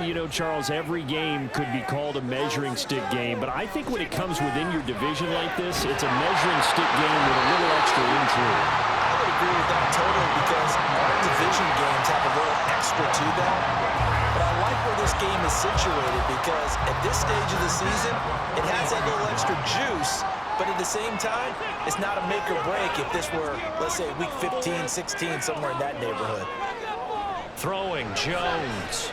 you know, Charles, every game could be called a measuring stick game, but I think when it comes within your division like this, it's a measuring stick game with a little extra intrigue. I would agree with that totally because our division games have a little extra to them. But I like where this game is situated because at this stage of the season, it has that little extra juice. But at the same time, it's not a make or break if this were, let's say, week 15, 16, somewhere in that neighborhood. Throwing, Jones.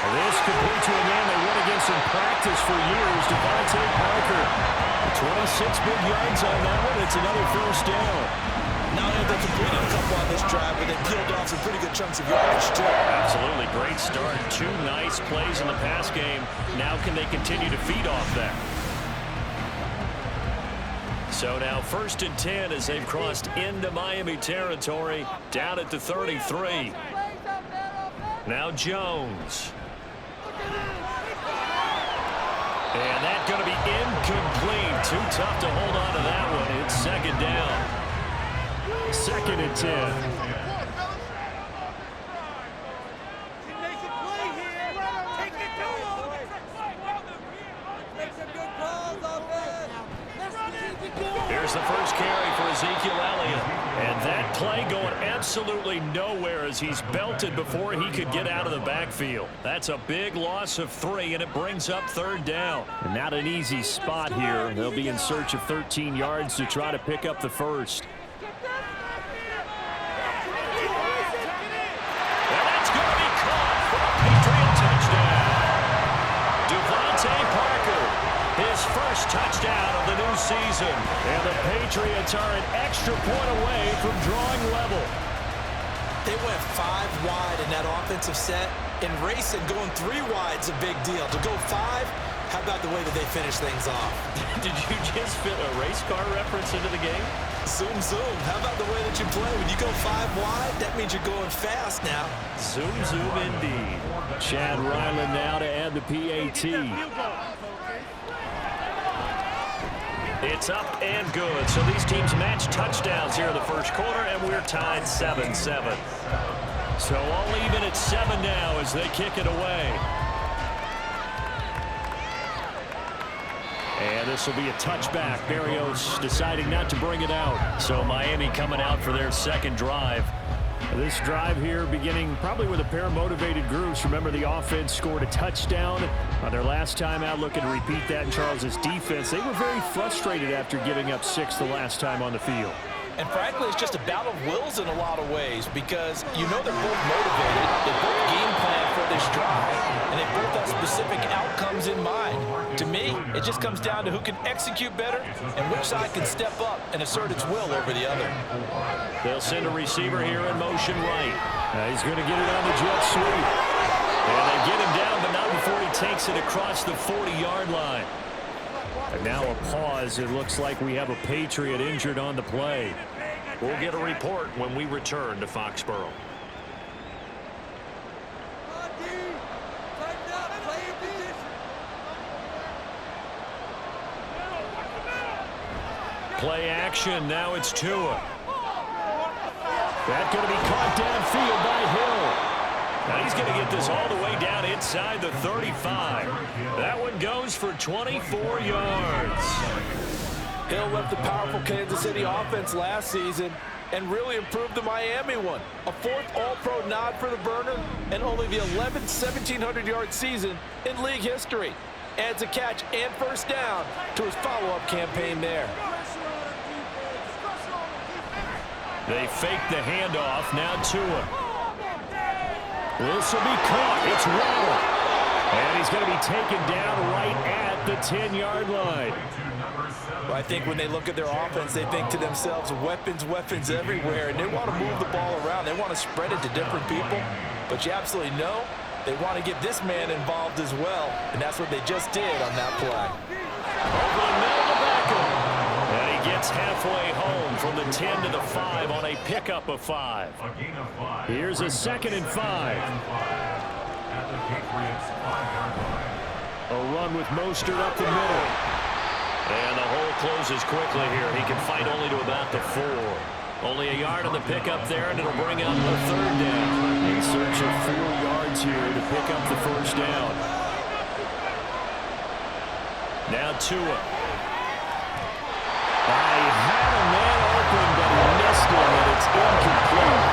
This complete to a man they went against in practice for years, Devontae Parker. 26 big yards on that one. It's another first down. Not only have they completed a couple on this drive, but they peeled off some pretty good chunks of yardage, too. Absolutely. Great start. 2 nice plays in the pass game. Now can they continue to feed off that? So now 1st and 10 as they've crossed into Miami territory, down at the 33. Now Jones. And that's going to be incomplete. Too tough to hold on to that one. It's 2nd down. 2nd and 10. Here's the first carry for Ezekiel Elliott. And that play going absolutely nowhere as he's belted before he could get out of the backfield. That's a big loss of 3, and it brings up 3rd down. And not an easy spot here. They'll be in search of 13 yards to try to pick up the first. And that's going to be caught for a Patriot touchdown. Devontae Parker, his first touchdown of the new season. And the Patriots are an extra point away from drawing level. They went 5 wide in that offensive set, and racing going 3 wide's a big deal. To go 5, how about the way that they finish things off? Did you just fit a race car reference into the game? Zoom, zoom. How about the way that you play? When you go 5 wide, that means you're going fast now. Zoom, zoom indeed. Chad Ryland now to add the PAT. It's up and good. So these teams match touchdowns here in the first quarter, and we're tied 7-7. So all even at 7 now as they kick it away. And this will be a touchback. Barrios deciding not to bring it out. So Miami coming out for their 2nd drive. This drive here beginning probably with a pair of motivated groups. Remember, the offense scored a touchdown on their last time out. Looking to repeat that in Charles's defense. They were very frustrated after giving up 6 the last time on the field. And frankly, it's just a battle of wills in a lot of ways because you know they're both motivated. They both game plan for this drive, and they both have specific outcomes in mind. To me, it just comes down to who can execute better and which side can step up and assert its will over the other. They'll send a receiver here in motion right. He's going to get it on the jet sweep. And they get him down, but not before he takes it across the 40-yard line. And now a pause. It looks like we have a Patriot injured on the play. We'll get a report when we return to Foxborough. Play action. Now it's Tua. That's going to be caught downfield by Hill. Now he's going to get this all the way down inside the 35. That one goes for 24 yards. Hill left the powerful Kansas City offense last season and really improved the Miami one. A 4th All-Pro nod for the burner and only the 11th 1,700-yard season in league history. Adds a catch and first down to his follow-up campaign there. They fake the handoff. Now Tua. This will be caught. It's Waddle. And he's going to be taken down right at the 10-yard line. Well, I think when they look at their offense, they think to themselves, weapons, weapons everywhere, and they want to move the ball around. They want to spread it to different people. But you absolutely know they want to get this man involved as well, and that's what they just did on that play. Over the middle to Beckham. And he gets halfway home from the 10 to the 5 on a pickup of 5. Here's a 2nd and 5. A run with Mostert up the middle. And the hole closes quickly here. He can fight only to about the 4. Only a yard on the pickup there, and it'll bring up a third down. In search of 4 yards here to pick up the first down. Now Tua. I had a man open, but he missed him, and it's incomplete.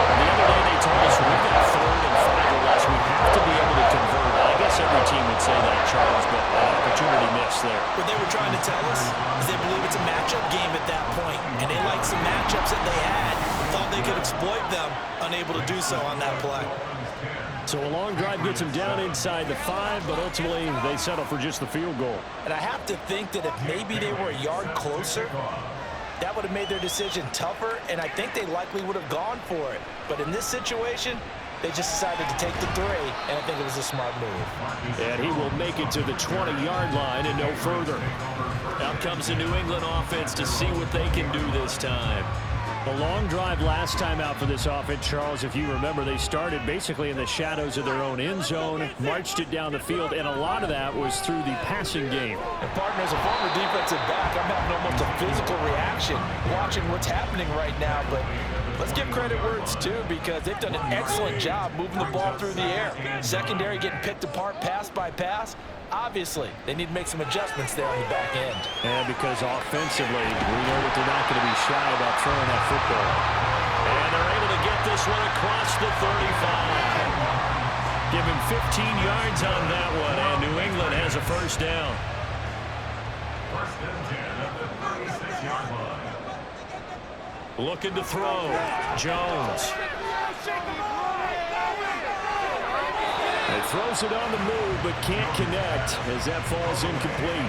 The other day they told us we've got 3rd and 5 or less. We have to be able to convert. I guess every team would say that, Charles, but an opportunity missed there. What they were trying to tell us is they believe it's a matchup game at that point, and they liked some matchups that they had, thought they could exploit them, unable to do so on that play. So a long drive gets them down inside the 5, but ultimately they settle for just the field goal. And I have to think that if maybe they were a yard closer, that would have made their decision tougher, and I think they likely would have gone for it. But in this situation, they just decided to take the 3, and I think it was a smart move. And he will make it to the 20-yard line and no further. Out comes the New England offense to see what they can do this time. A long drive last time out for this offense, Charles. If you remember, they started basically in the shadows of their own end zone, marched it down the field, and a lot of that was through the passing game. And partner, as a former defensive back, I'm having almost a physical reaction watching what's happening right now. But let's give credit where it's due, because they've done an excellent job moving the ball through the air. Secondary getting picked apart pass by pass. Obviously, they need to make some adjustments there on the back end. And because offensively, we know that they're not going to be shy about throwing that football. And they're able to get this one across the 35. Give him 15 yards on that one, and New England has a first down. Looking to throw. Jones. He throws it on the move, but can't connect as that falls incomplete.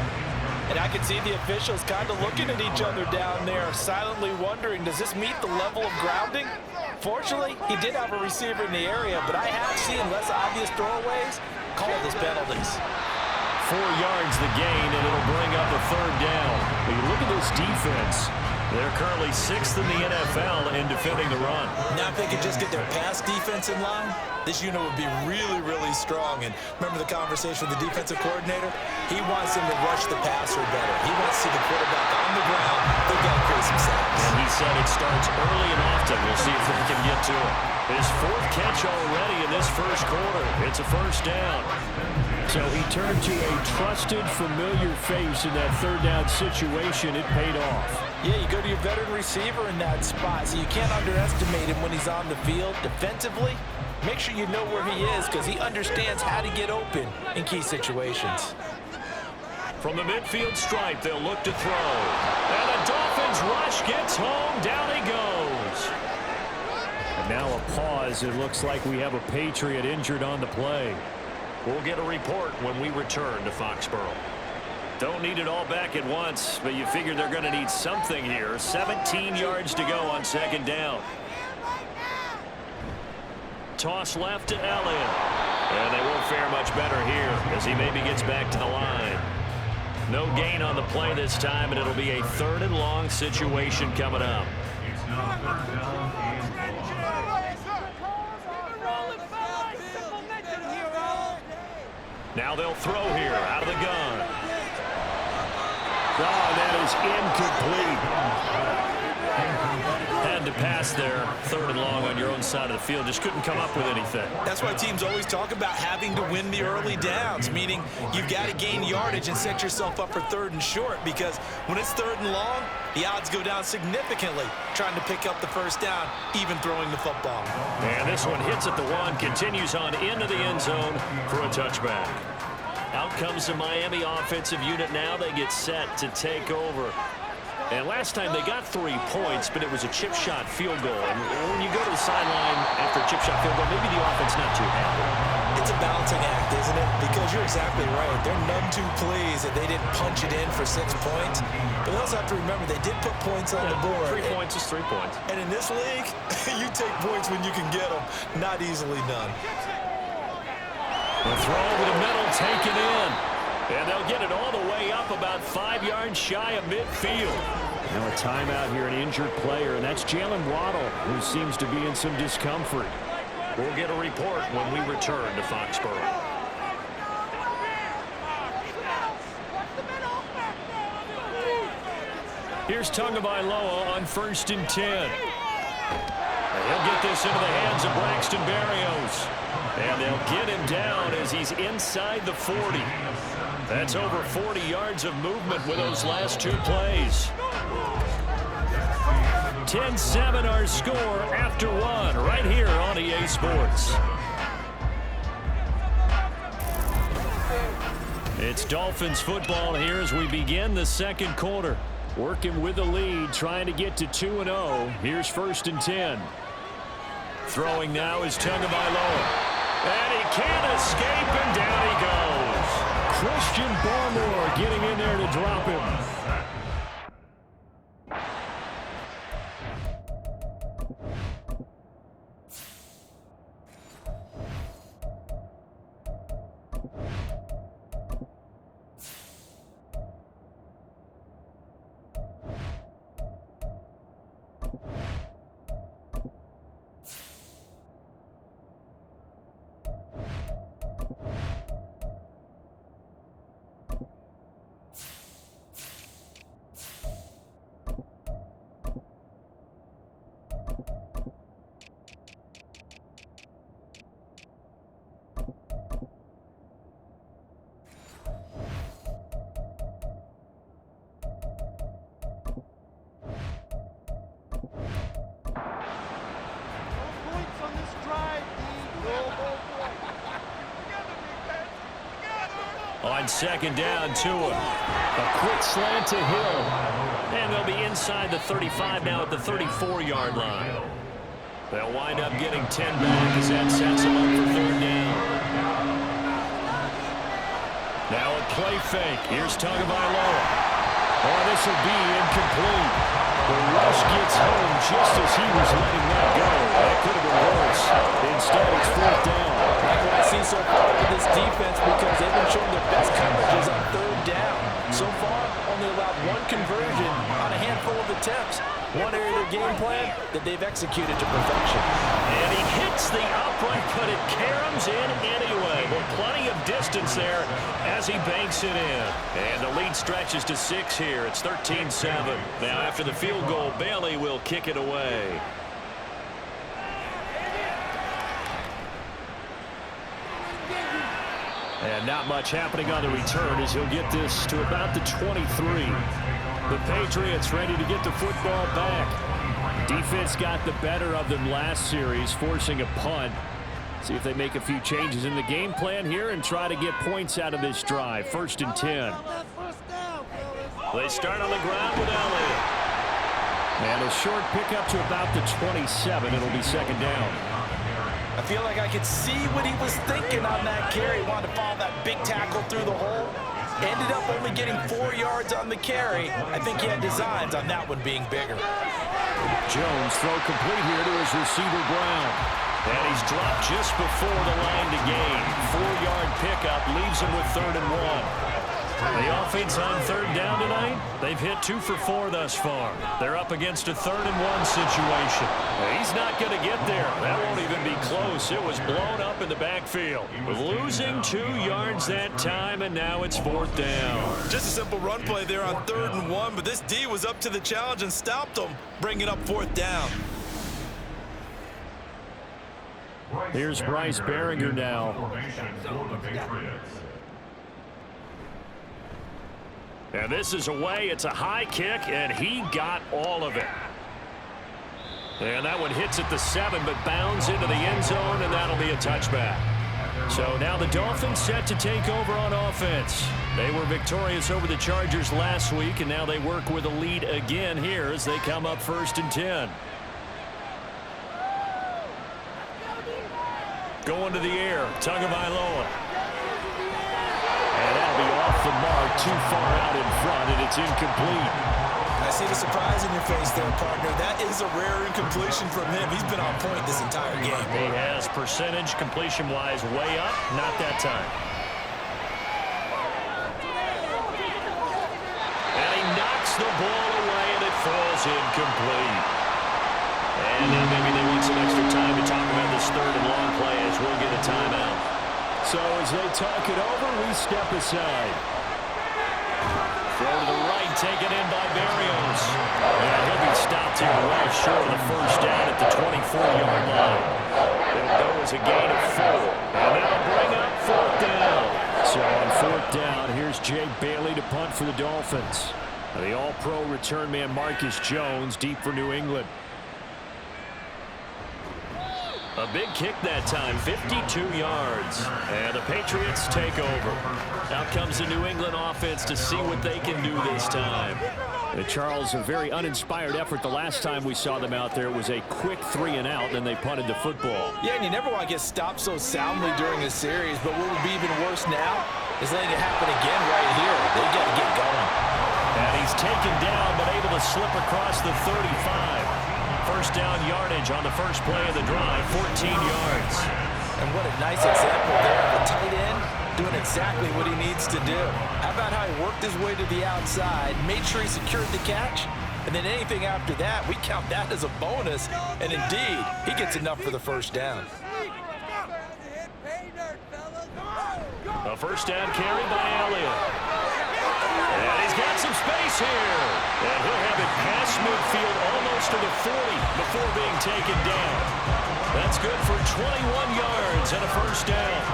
And I can see the officials kind of looking at each other down there, silently wondering, does this meet the level of grounding? Fortunately, he did have a receiver in the area, but I have seen less obvious throwaways called as penalties. 4 yards the gain, and it'll bring up a third down. But you look at this defense. They're currently 6th in the NFL in defending the run. Now if they could just get their pass defense in line, this unit would be really, really strong. And remember the conversation with the defensive coordinator? He wants them to rush the passer better. He wants to see the quarterback on the ground. They've got to create some sacks. And he said it starts early and often. We'll see if they can get to it. His 4th catch already in this first quarter. It's a first down. So he turned to a trusted, familiar face in that third down situation. It paid off. Yeah, you go to your veteran receiver in that spot, so you can't underestimate him when he's on the field. Defensively, make sure you know where he is, because he understands how to get open in key situations. From the midfield stripe, they'll look to throw. And the Dolphins rush gets home. Down he goes. And now a pause. It looks like we have a Patriot injured on the play. We'll get a report when we return to Foxborough. Don't need it all back at once, but you figure they're going to need something here. 17 yards to go on second down. Toss left to Elliott. And they won't fare much better here as he maybe gets back to the line. No gain on the play this time, and it'll be a 3rd and long situation coming up. Now they'll throw here out of the gun. Oh, that is incomplete. Had to pass there, 3rd and long on your own side of the field. Just couldn't come up with anything. That's why teams always talk about having to win the early downs, meaning you've got to gain yardage and set yourself up for 3rd and short, because when it's 3rd and long, the odds go down significantly trying to pick up the first down, even throwing the football. And this one hits at the 1, continues on into the end zone for a touchback. Out comes the Miami offensive unit now. They get set to take over. And last time they got 3 points, but it was a chip shot field goal. And when you go to the sideline after a chip shot field goal, maybe the offense not too happy. It's a balancing act, isn't it? Because you're exactly right. They're none too pleased that they didn't punch it in for 6 points. But we also have to remember they did put points on the board. 3 points is 3 points. And in this league, you take points when you can get them. Not easily done. The throw over the middle, taken in. And they'll get it all the way up about 5 yards shy of midfield. Now a timeout here, an injured player, and that's Jalen Waddle, who seems to be in some discomfort. We'll get a report when we return to Foxborough. Here's Tagovailoa on 1st and 10. He'll get this into the hands of Braxton Berrios. And they'll get him down as he's inside the 40. That's over 40 yards of movement with those last 2 plays. 10-7 our score after 1 right here on EA Sports. It's Dolphins football here as we begin the second quarter. Working with the lead, trying to get to 2-0. Here's 1st and 10. Throwing now is Tagovailoa. And he can't escape, and down he goes. Christian Barmore getting in there to drop him. On 2nd down, Tua. A quick slant to Hill. And they'll be inside the 35 now at the 34-yard line. They'll wind up getting 10 back as that sets them up for 3rd down. Now a play fake. Here's Tagovailoa. Oh, this will be incomplete. The rush gets home just as he was letting that go. That could have been worse. Instead, it's 4th down. I like what I see so far with this defense because they've been showing their best coverages on 3rd down. So far, only allowed 1 conversion on a handful of attempts. One area of their game plan that they've executed to perfection. And he hits the upright, but it caroms in anyway. Well, plenty of distance there as he banks it in. And the lead stretches to 6 here. It's 13-7. Now, after the field goal, Bailey will kick it away. And not much happening on the return as he'll get this to about the 23. The Patriots ready to get the football back. Defense got the better of them last series, forcing a punt. See if they make a few changes in the game plan here and try to get points out of this drive. 1st and 10. They start on the ground with Elliott. And a short pickup to about the 27. It'll be 2nd down. I feel like I could see what he was thinking on that carry. Wanted to follow that big tackle through the hole. Ended up only getting 4 yards on the carry. I think he had designs on that one being bigger. Jones throw complete here to his receiver Brown. And he's dropped just before the line to gain. 4-yard pickup leaves him with 3rd and 1. The offense on 3rd down tonight, they've hit 2 for 4 thus far. They're up against a 3rd and 1 situation. He's not going to get there. That won't even be close. It was blown up in the backfield. Losing 2 yards that time, and now it's 4th down. Just a simple run play there on 3rd and 1, but this D was up to the challenge and stopped him, bringing up 4th down. Here's Bryce Behringer now. And this is away. It's a high kick, and he got all of it. And that one hits at the 7, but bounds into the end zone, and that'll be a touchback. So now the Dolphins set to take over on offense. They were victorious over the Chargers last week, and now they work with a lead again here as they come up 1st and 10. Going to the air, Tagovailoa. And that'll be off the mark, too far out in front, and it's incomplete. I see the surprise in your face there, partner. That is a rare incompletion from him. He's been on point this entire game. He has percentage completion-wise way up, not that time. And he knocks the ball away, and it falls incomplete. And now maybe they want some extra time to talk about this 3rd and long play as we'll get a timeout. So as they talk it over, we step aside. Throw to the right, taken in by Berrios. stopped here well short of the first down at the 24-yard line. It'll go as a gain of 4. And that'll bring up 4th down. So on 4th down, here's Jay Bailey to punt for the Dolphins. The all-pro return man Marcus Jones deep for New England. A big kick that time, 52 yards. And the Patriots take over. Out comes the New England offense to see what they can do this time. Charles, a very uninspired effort the last time we saw them out there. It was a quick 3-and-out, then they punted the football. Yeah, and you never want to get stopped so soundly during a series, but what would be even worse now is letting it happen again right here. They got to get going. And he's taken down, but able to slip across the 35. First down yardage on the first play of the drive, 14 yards. And what a nice example there of a tight end doing exactly what he needs to do. How about how he worked his way to the outside, made sure he secured the catch, and then anything after that, we count that as a bonus. And indeed, he gets enough for the first down. A first down carry by Elliott. And he's got some space here. And he'll have it past midfield almost to the 40 before being taken down. That's good for 21 yards and a first down.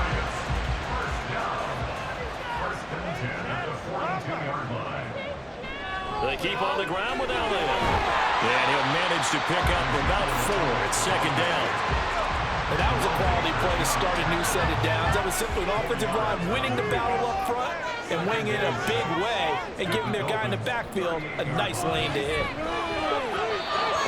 They keep on the ground with Elliott. And he'll manage to pick up about 4 at second down. And that was a quality play to start a new set of downs. That was simply an offensive line winning the battle up front and winning it in a big way and giving their guy in the backfield a nice lane to hit.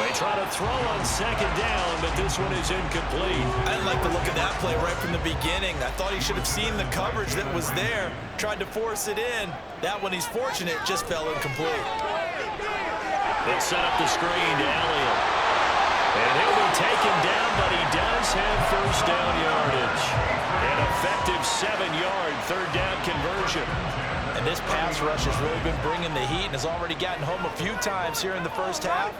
They try to throw on second down, but this one is incomplete. I didn't like the look of that play right from the beginning. I thought he should have seen the coverage that was there, tried to force it in. That one, he's fortunate, just fell incomplete. They set up the screen to Elliott. And he'll be taken down, but he does have first down yardage. An effective 7-yard third down conversion. And this pass rush has really been bringing the heat and has already gotten home a few times here in the first half.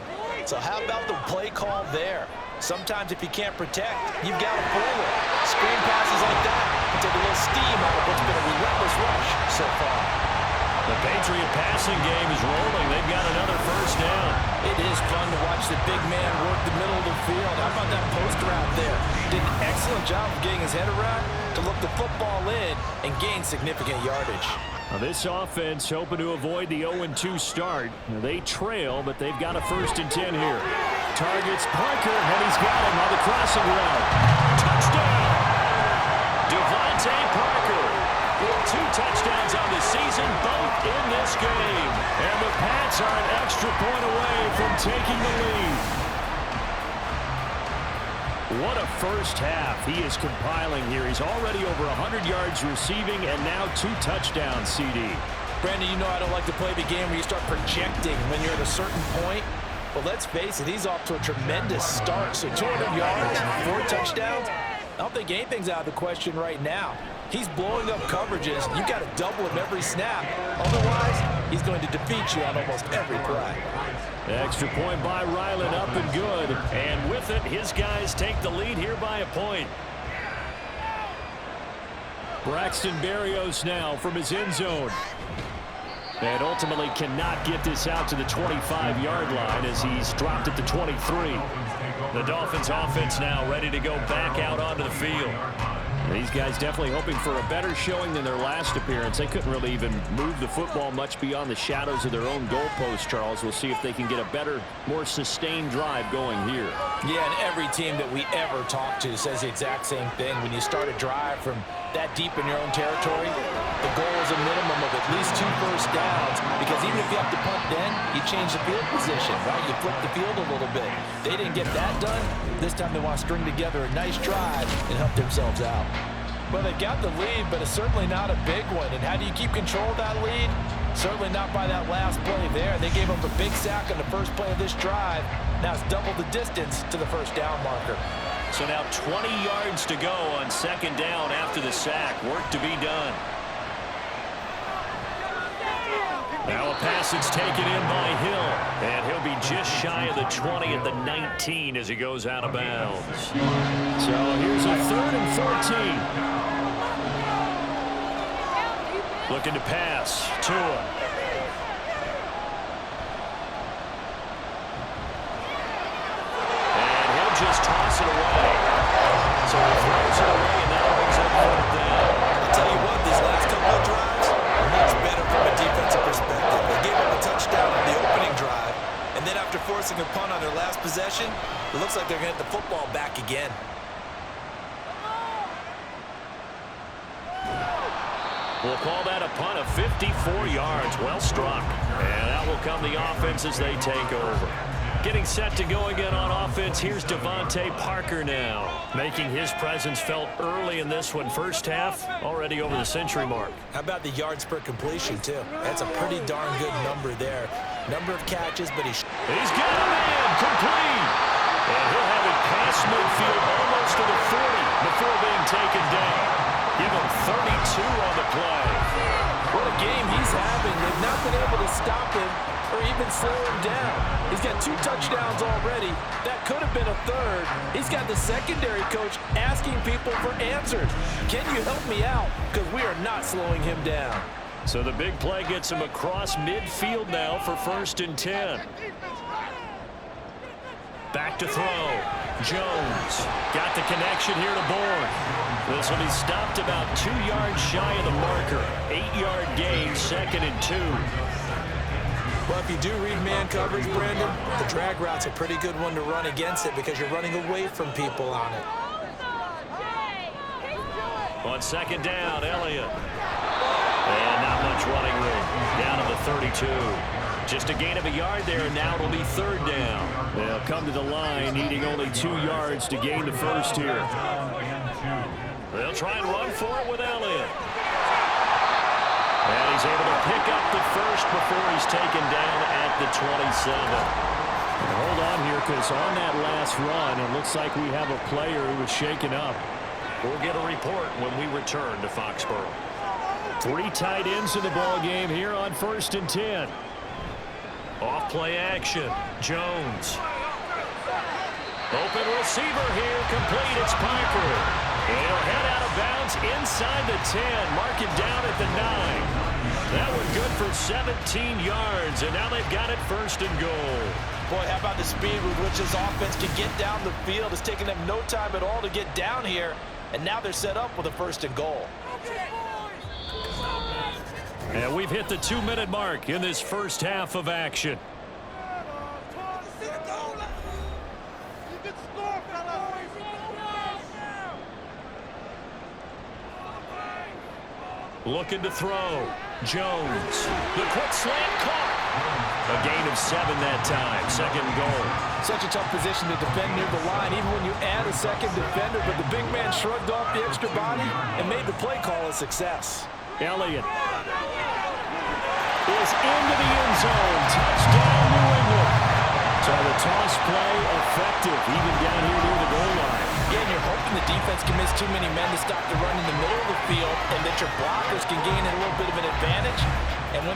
So how about the play call there? Sometimes if you can't protect, you've got to fool it. Screen passes like that can take a little steam out of what's been a relentless rush so far. The Patriot passing game is rolling. They've got another first down. It is fun to watch the big man work the middle of the field. How about that post route there? Did an excellent job of getting his head around to look the football in and gain significant yardage. Now this offense hoping to avoid the 0-2 start. They trail, but they've got a 1st and 10 here. Targets Parker, and he's got him on the crossing route. Touchdown! Devontae Parker with 2 touchdowns on the season, both in this game. And the Pats are an extra point away from taking the lead. What a first half he is compiling here. He's already over 100 yards receiving and now 2 touchdowns, CD. Brandon, you know I don't like to play the game where you start projecting when you're at a certain point. But let's face it, he's off to a tremendous start. So 200 yards, 4 touchdowns. I don't think anything's out of the question right now. He's blowing up coverages. You've got to double him every snap. Otherwise, he's going to defeat you on almost every play. Extra point by Ryland, up and good. And with it, his guys take the lead here by a point. Braxton Berrios now from his end zone. And ultimately cannot get this out to the 25-yard line as he's dropped at the 23. The Dolphins offense now ready to go back out onto the field. These guys definitely hoping for a better showing than their last appearance. They couldn't really even move the football much beyond the shadows of their own goalpost, Charles. We'll see if they can get a better, more sustained drive going here. Yeah, and every team that we ever talk to says the exact same thing. When you start a drive from that deep in your own territory, the goal is a minimum of at least 2 first downs, because even if you have to punt then, you change the field position, right? You flip the field a little bit. They didn't get that done. This time they want to string together a nice drive and help themselves out. Well, they got the lead, but it's certainly not a big one. And how do you keep control of that lead? Certainly not by that last play there. They gave up a big sack on the first play of this drive. Now it's double the distance to the first down marker. So now 20 yards to go on second down after the sack. Work to be done. Now a pass that's taken in by Hill. And he'll be just shy of the 20 at the 19 as he goes out of bounds. So here's a 3rd and 14. Looking to pass. Tua. It looks like they're going to get the football back again. We'll call that a punt of 54 yards. Well struck. And out will come the offense as they take over. Getting set to go again on offense. Here's Devontae Parker now. Making his presence felt early in this one. First half, already over the century mark. How about the yards per completion, too? That's a pretty darn good number there. Number of catches, but he's got a man complete. And he'll have it past midfield almost to the 40 before being taken down. Give him 32 on the play. What a game he's having. They've not been able to stop him or even slow him down. He's got 2 touchdowns already. That could have been a third. He's got the secondary coach asking people for answers. Can you help me out? Because we are not slowing him down. So the big play gets him across midfield now for 1st and 10. Back to throw. Jones got the connection here to Bourne. This will be stopped about 2 yards shy of the marker. 8-yard gain, 2nd and 2. Well, if you do read man coverage, Brandon, the drag route's a pretty good one to run against it because you're running away from people on it. On 2nd down, Elliott. And not much running room. Down to the 32. Just a gain of a yard there, and now it'll be 3rd down. They'll come to the line, needing only 2 yards to gain the first here. They'll try and run for it with Elliott. And he's able to pick up the first before he's taken down at the 27. And hold on here, because on that last run, it looks like we have a player who was shaken up. We'll get a report when we return to Foxborough. 3 tight ends in the ball game here on 1st and 10. Off play action. Jones. Open receiver here. Complete. It's Piper. And he'll head out of bounds inside the 10. Mark it down at the 9. That one good for 17 yards. And now they've got it 1st and goal. Boy, how about the speed with which this offense can get down the field? It's taken them no time at all to get down here. And now they're set up with a 1st and goal. And we've hit the 2-minute mark in this first half of action. Looking to throw. Jones. The quick slant caught. A gain of 7 that time. 2nd goal. Such a tough position to defend near the line, even when you add a 2nd defender. But the big man shrugged off the extra body and made the play call a success. Elliott is into the end zone. Touchdown, New England. So the toss play effective, even down here near the goal line. Again, you're hoping the defense can miss too many men to stop the run in the middle of the field and that your blockers can gain a little bit of an advantage. And when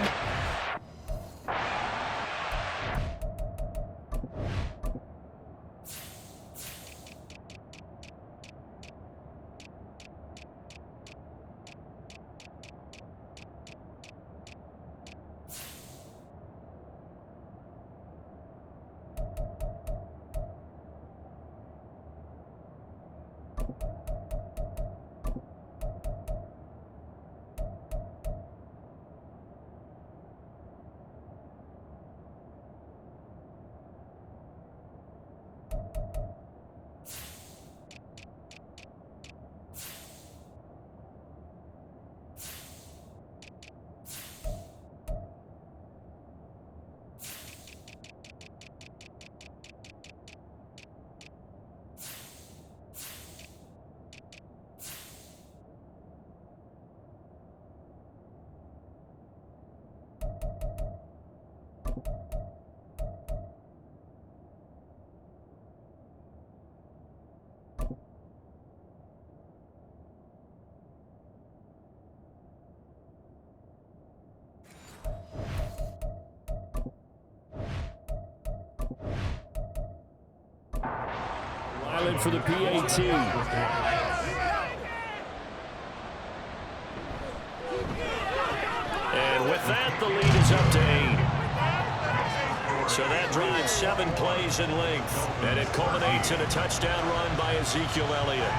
For the PAT. And with that, the lead is up to 8. So that drives 7 plays in length. And it culminates in a touchdown run by Ezekiel Elliott.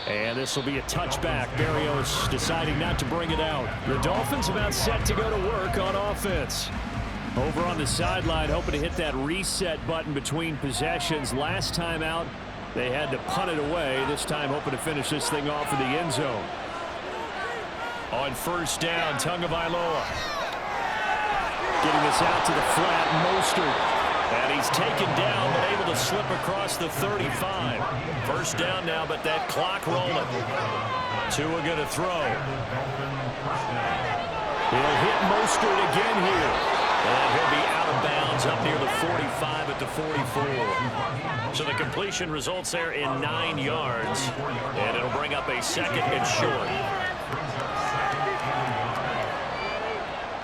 And this will be a touchback. Berrios deciding not to bring it out. The Dolphins about set to go to work on offense. Over on the sideline, hoping to hit that reset button between possessions. Last time out, they had to punt it away. This time, hoping to finish this thing off in the end zone. On first down, Tagovailoa. Getting this out to the flat, Mostert. And he's taken down, but able to slip across the 35. First down now, but that clock rolling. Tua going to throw. He'll hit Mostert again here. And he'll be out of bounds up near the 45 at the 44. So the completion results there in 9 yards. And it'll bring up a second and short.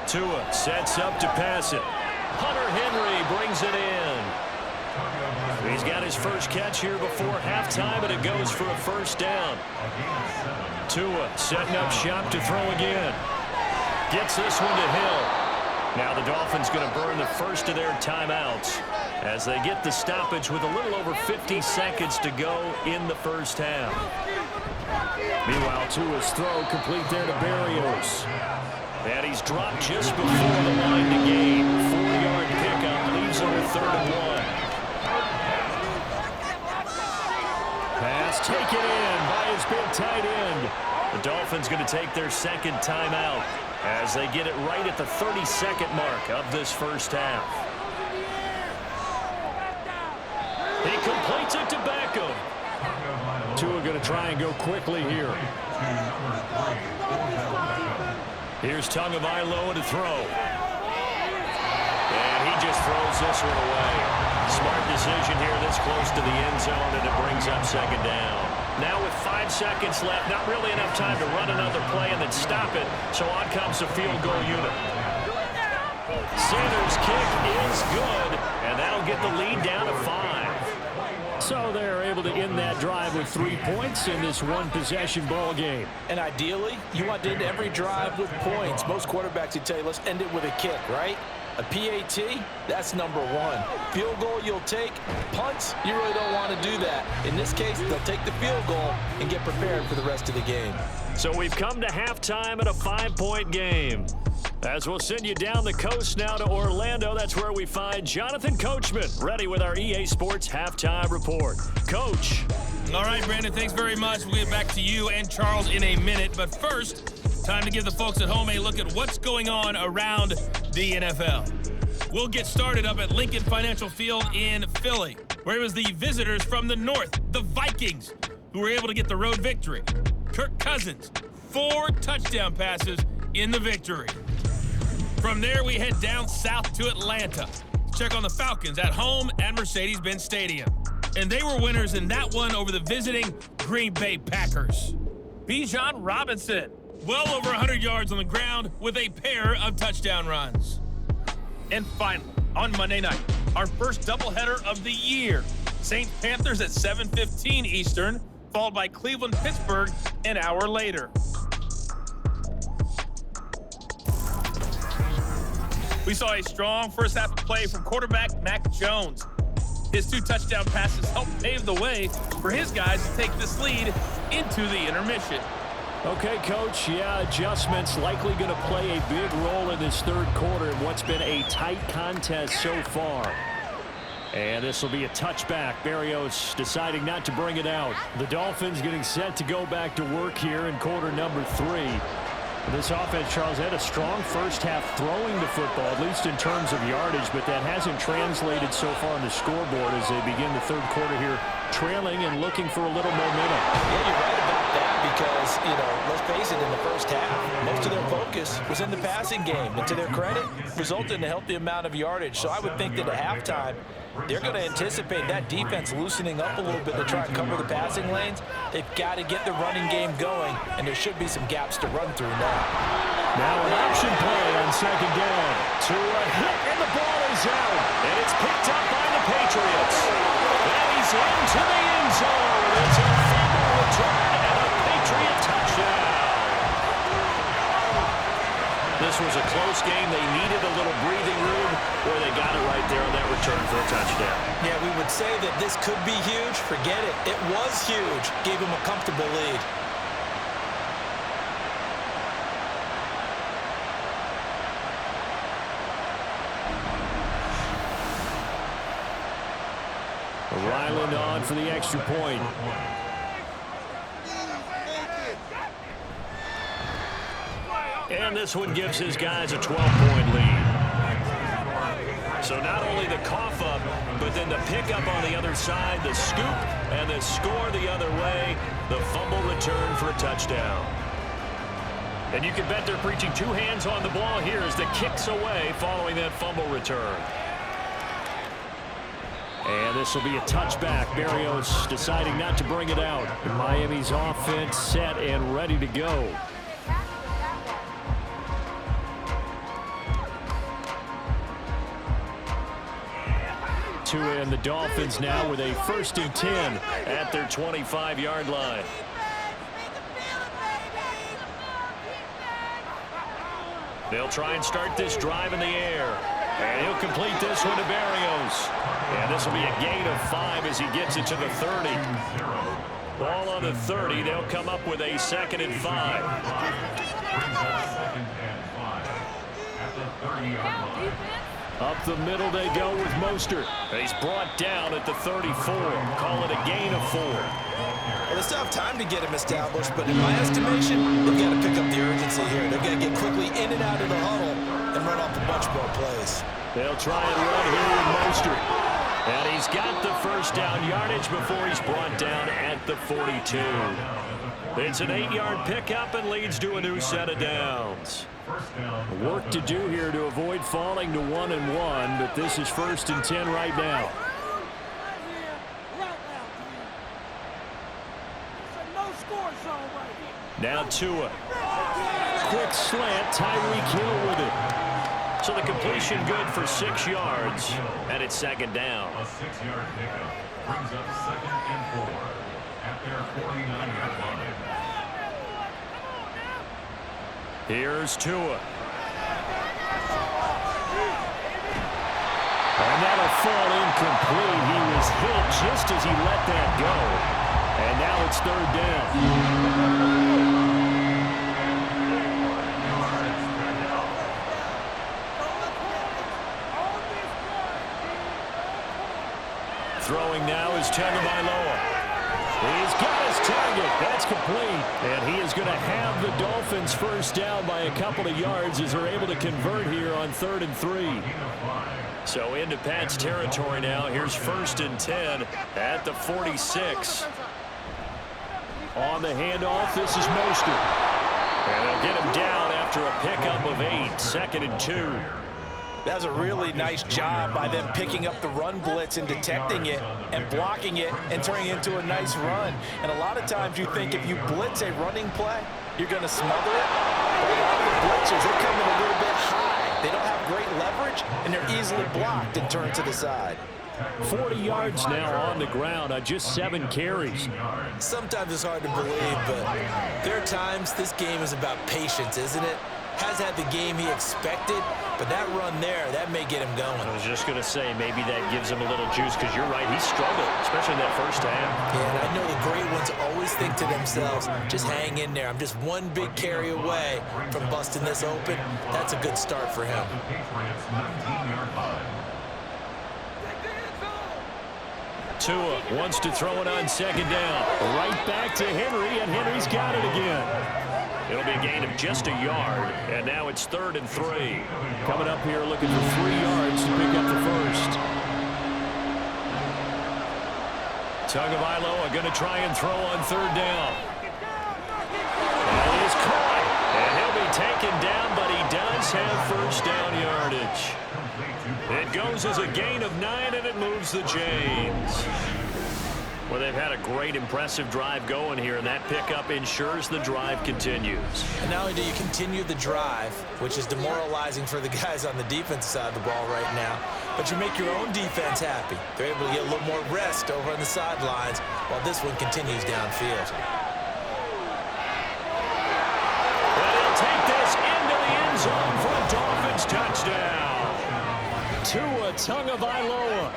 Tua sets up to pass it. Hunter Henry brings it in. He's got his first catch here before halftime, and it goes for a first down. Tua setting up shop to throw again. Gets this one to Hill. Now the Dolphins going to burn the first of their timeouts as they get the stoppage with a little over 50 seconds to go in the first half. Meanwhile, Tua's throw complete there to Berrios. And he's dropped just before the line to gain. 4-yard pickup leaves him with 3rd and 1. Pass taken in by his big tight end. The Dolphins going to take their second timeout as they get it right at the 32nd mark of this first half. He completes it to Beckham. Tua going to try and go quickly here. Here's Tagovailoa to throw. And he just throws this one away. Smart decision here this close to the end zone, and it brings up second down. Now with 5 seconds left, not really enough time to run another play and then stop it, so on comes the field goal unit. Sanders' kick is good, and that'll get the lead down to 5. So they're able to end that drive with 3 points in this one-possession ball game. And ideally, you want to end every drive with points. Most quarterbacks would tell you, let's end it with a kick, right? A PAT, that's number 1. Field goal you'll take. Punts, you really don't want to do that. In this case, they'll take the field goal and get prepared for the rest of the game. So we've come to halftime at a 5-point game. As we'll send you down the coast now to Orlando, that's where we find Jonathan Coachman, ready with our EA Sports Halftime Report. Coach. All right, Brandon, thanks very much. We'll get back to you and Charles in a minute. But first, time to give the folks at home a look at what's going on around the NFL. We'll get started up at Lincoln Financial Field in Philly, where it was the visitors from the north, the Vikings, who were able to get the road victory. Kirk Cousins, 4 touchdown passes in the victory. From there, we head down south to Atlanta. Check on the Falcons at home at Mercedes-Benz Stadium. And they were winners in that one over the visiting Green Bay Packers. Bijan Robinson, well over 100 yards on the ground with a pair of touchdown runs. And finally, on Monday night, our first doubleheader of the year. Saints Panthers at 7:15 Eastern, followed by Cleveland-Pittsburgh an hour later. We saw a strong first half of play from quarterback Mac Jones. His 2 touchdown passes helped pave the way for his guys to take this lead into the intermission. Okay, Coach, adjustments likely going to play a big role in this third quarter in what's been a tight contest so far. And this will be a touchback. Berrios deciding not to bring it out. The Dolphins getting set to go back to work here in quarter number 3. This offense, Charles, had a strong first half throwing the football, at least in terms of yardage, but that hasn't translated so far on the scoreboard as they begin the third quarter here, trailing and looking for a little momentum. Yeah, you're right about that because, let's face it, in the first half, most of their focus was in the passing game. And to their credit, resulted in a healthy amount of yardage. So I would think that at halftime, they're going to anticipate that defense loosening up a little bit to try and cover the passing lanes. They've got to get the running game going, and there should be some gaps to run through now. Now an option play on second down. To a hit, and the ball is out. And it's picked up by the Patriots. And he's into the end zone. It's a fumble return and a Patriot touchdown. This was a close game. They needed a little breathing room, where they got it right there on that return for a touchdown. Yeah, we would say that this could be huge. Forget it. It was huge. Gave him a comfortable lead. Island on for the extra point. And this one gives his guys a 12-point lead. So not only the cough up, but then the pickup on the other side, the scoop, and the score the other way, the fumble return for a touchdown. And you can bet they're preaching two hands on the ball here as the kick's away following that fumble return. And this will be a touchback. Berrios deciding not to bring it out. Miami's offense set and ready to go. And the Dolphins now with a 1st and 10 at their 25-yard line. They'll try and start this drive in the air. And he'll complete this one to Berrios. And this will be a gain of 5 as he gets it to the 30. Ball on the 30. They'll come up with a 2nd and 5. Up the middle they go with Mostert. He's brought down at the 34. Call it a gain of 4. Well, they still have time to get him established, but in my estimation, they've got to pick up the urgency here. They've got to get quickly in and out of the huddle and run off a bunch more plays. They'll try and run here with Mostert. And he's got the 1st down yardage before he's brought down at the 42. It's an 8-yard pickup and leads to a new set of downs. Work to do here to avoid falling to 1-1, but this is 1st and 10 right now. Now Tua. Quick slant, Tyreek Hill with it. So the completion good for 6 yards, and it's 2nd down. A 6-yard pickup brings up 2nd and 4 at their 49-yard line. Here's Tua. And that'll fall incomplete. He was hit just as he let that go. And now it's 3rd down. Throwing now is Tagovailoa. He's got his target. That's complete. And he is going to have the Dolphins 1st down by a couple of yards as they're able to convert here on 3rd and 3. So into Pat's territory now. Here's 1st and 10 at the 46. On the handoff, this is Mostert. And they'll get him down after a pickup of 8. 2nd and 2. That was a really nice job by them picking up the run blitz and detecting it and blocking it and turning it into a nice run. And a lot of times you think if you blitz a running play, you're going to smother it. But a lot of the blitzers, they come in a little bit high. They don't have great leverage, and they're easily blocked and turned to the side. 40 yards now on the ground on just 7 carries. Sometimes it's hard to believe, but there are times this game is about patience, isn't it? Has had the game he expected, but that run there, that may get him going. I was just going to say, maybe that gives him a little juice, because you're right, he struggled, especially in that 1st half. Yeah, and I know the great ones always think to themselves, just hang in there. I'm just one big carry away from busting this open. That's a good start for him. Tua wants to throw it on 2nd down. Right back to Henry, and Henry's got it again. It'll be a gain of just a yard, and now it's 3rd and 3. Coming up here looking for 3 yards to pick up the 1st. Tagovailoa going to try and throw on 3rd down. And he's caught, and he'll be taken down, but he does have 1st down yardage. It goes as a gain of 9, and it moves the chains. Well, they've had a great, impressive drive going here, and that pickup ensures the drive continues. And not only do you continue the drive, which is demoralizing for the guys on the defense side of the ball right now, but you make your own defense happy. They're able to get a little more rest over on the sidelines while this one continues downfield. And he'll take this into the end zone for a Dolphins touchdown. Tua Tagovailoa.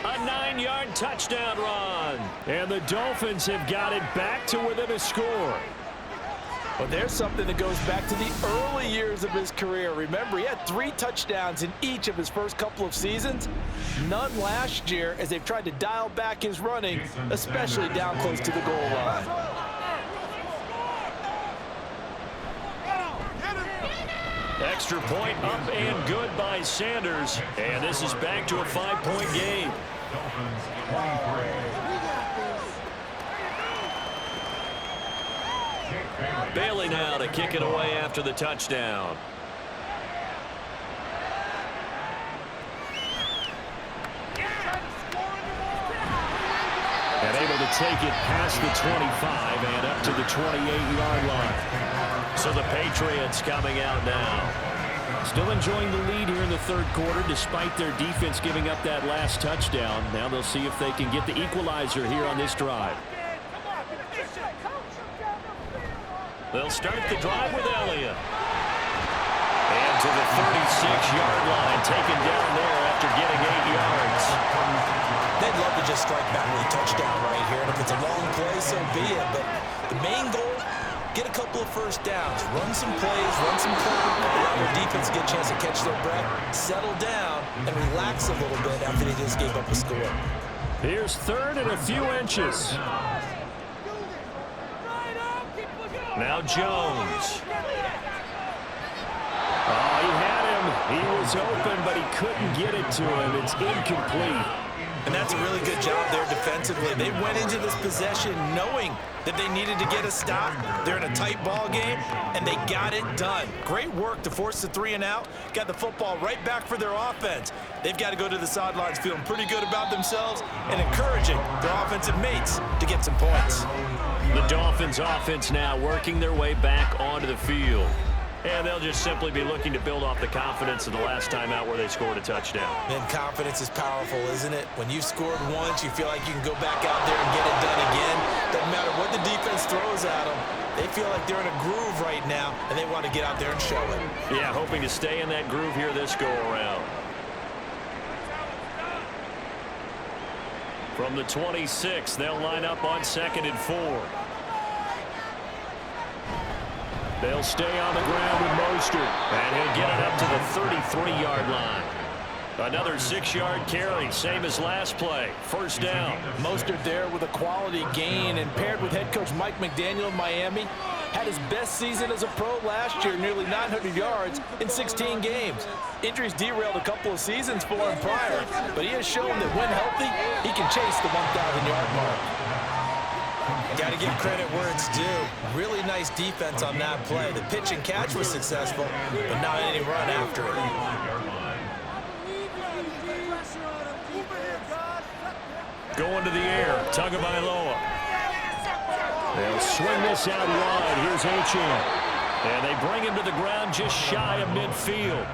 A 9-yard touchdown run. And the Dolphins have got it back to within a score. Well, there's something that goes back to the early years of his career. Remember, he had 3 touchdowns in each of his first couple of seasons. None last year as they've tried to dial back his running, especially down close to the goal line. Extra point up and good by Sanders. And this is back to a 5-point game. Dolphins 23. Bailey now to kick it away after the touchdown. And able to take it past the 25 and up to the 28-yard line. So the Patriots coming out now. Still enjoying the lead here in the third quarter despite their defense giving up that last touchdown. Now they'll see if they can get the equalizer here on this drive. They'll start the drive with Elliott. And to the 36-yard line, taken down there after getting 8 yards. They'd love to just strike back with a touchdown right here. And if it's a long play, so be it. But the main goal, get a couple of first downs. Run some plays, run some clock. Allow your defense to get a chance to catch their breath, settle down, and relax a little bit after they just gave up a score. Here's third and a few inches. Now Jones. Oh, he had him. He was open, but he couldn't get it to him. It's incomplete. And that's a really good job there defensively. They went into this possession knowing that they needed to get a stop. They're in a tight ball game, and they got it done. Great work to force the 3 and out. Got the football right back for their offense. They've got to go to the sidelines feeling pretty good about themselves and encouraging their offensive mates to get some points. The Dolphins offense now working their way back onto the field. And they'll just simply be looking to build off the confidence of the last time out where they scored a touchdown. And confidence is powerful, isn't it? When you've scored once, you feel like you can go back out there and get it done again. Doesn't matter what the defense throws at them. They feel like they're in a groove right now, and they want to get out there and show it. Yeah, hoping to stay in that groove here this go-around. From the 26, they'll line up on 2nd and 4. They'll stay on the ground with Mostert, and he'll get it up to the 33-yard line. Another 6-yard carry, same as last play. First down. Mostert there with a quality gain, and paired with head coach Mike McDaniel of Miami, had his best season as a pro last year, nearly 900 yards in 16 games. Injuries derailed a couple of seasons for him prior, but he has shown that when healthy, he can chase the 1,000-yard mark. Got to give credit where it's due. Really nice defense on that play. The pitch and catch was successful, but not any run after it. Going to the air, Tagovailoa. They'll swing this out wide. Here's Achane. And they bring him to the ground just shy of midfield.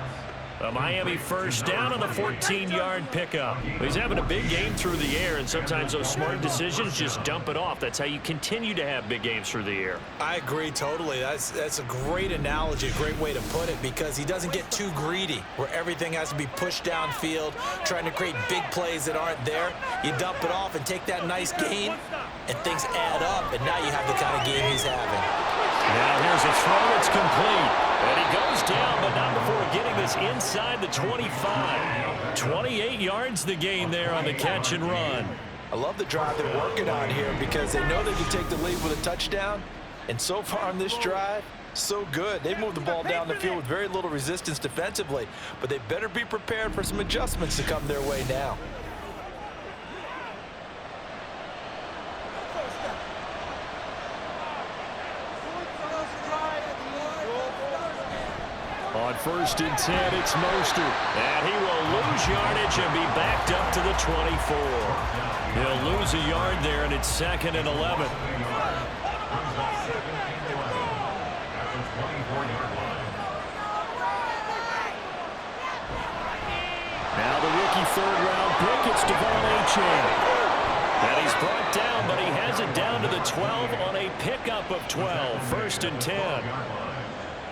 A Miami first down on the 14-yard pickup. He's having a big game through the air, and sometimes those smart decisions just dump it off. That's how you continue to have big games through the air. I agree totally. That's a great analogy, a great way to put it, because he doesn't get too greedy where everything has to be pushed downfield, trying to create big plays that aren't there. You dump it off and take that nice gain, and things add up, and now you have the kind of game he's having. Now here's a throw. It's complete. And he goes down, but not before getting this inside the 25. 28 yards the gain there on the catch and run. I love the drive they're working on here because they know they can take the lead with a touchdown. And so far on this drive, so good. They've moved the ball down the field with very little resistance defensively, but they better be prepared for some adjustments to come their way now. On 1st and 10, it's Mostert. And he will lose yardage and be backed up to the 24. He'll lose a yard there, and it's 2nd and 11. Now the rookie third-round pick, it's Achane. And he's brought down, but he has it down to the 12 on a pickup of 12. 1st and 10.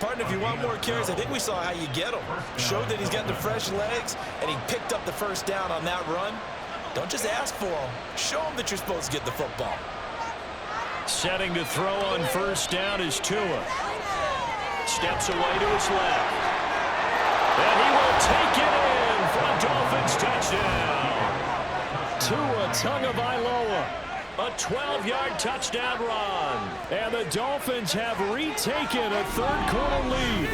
Partner, if you want more carries, I think we saw how you get him. Showed that he's got the fresh legs, and he picked up the first down on that run. Don't just ask for him. Show him that you're supposed to get the football. Setting to throw on first down is Tua. Steps away to his left. And he will take it in for a Dolphins touchdown. Tua Tagovailoa. A 12-yard touchdown run. And the Dolphins have retaken a third-quarter lead.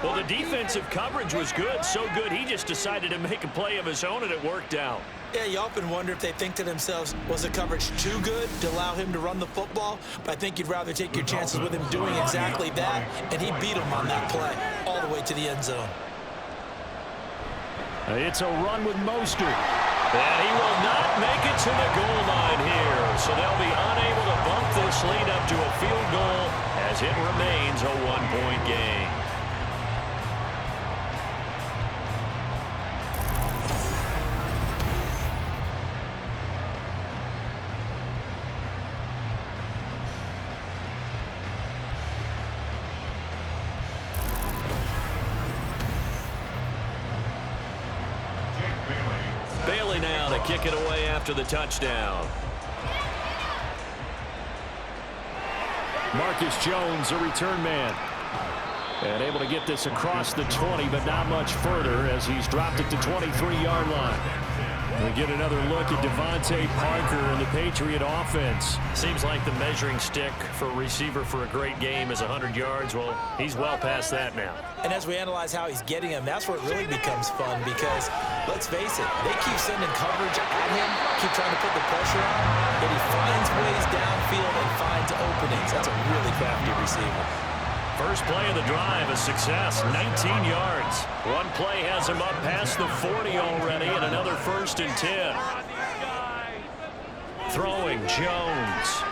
Well, the defensive coverage was good, so good he just decided to make a play of his own, and it worked out. Yeah, you often wonder if they think to themselves, was the coverage too good to allow him to run the football? But I think you'd rather take your chances with him doing exactly that, and he beat him on that play all the way to the end zone. It's a run with Mostert. And he will not make it to the goal line here, so they'll be unable to bump this lead up to a field goal as it remains a one-point game. Bailey now to kick it away after the touchdown. Marcus Jones, a return man. And able to get this across the 20, but not much further as he's dropped it to 23-yard line. We get another look at Devontae Parker and the Patriot offense. Seems like the measuring stick for a receiver for a great game is 100 yards. Well, he's well past that now. And as we analyze how he's getting him, that's where it really becomes fun because, let's face it, they keep sending coverage at him, keep trying to put the pressure on, but he finds ways downfield and finds openings. That's a really crafty receiver. First play of the drive, a success, 19 yards. One play has him up past the 40 already, and another 1st and 10. Throwing, Jones.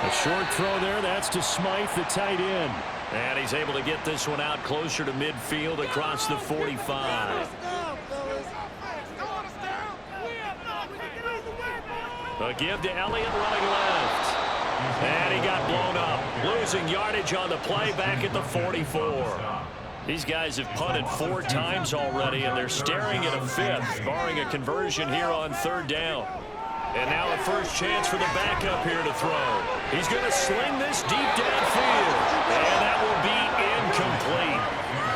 A short throw there, that's to Smythe, the tight end. And he's able to get this one out closer to midfield across the 45. A give to Elliott running left. And he got blown up, losing yardage on the play back at the 44. These guys have punted 4 times already, and they're staring at a 5th, barring a conversion here on 3rd down. And now a first chance for the backup here to throw. He's going to sling this deep downfield, and that will be incomplete.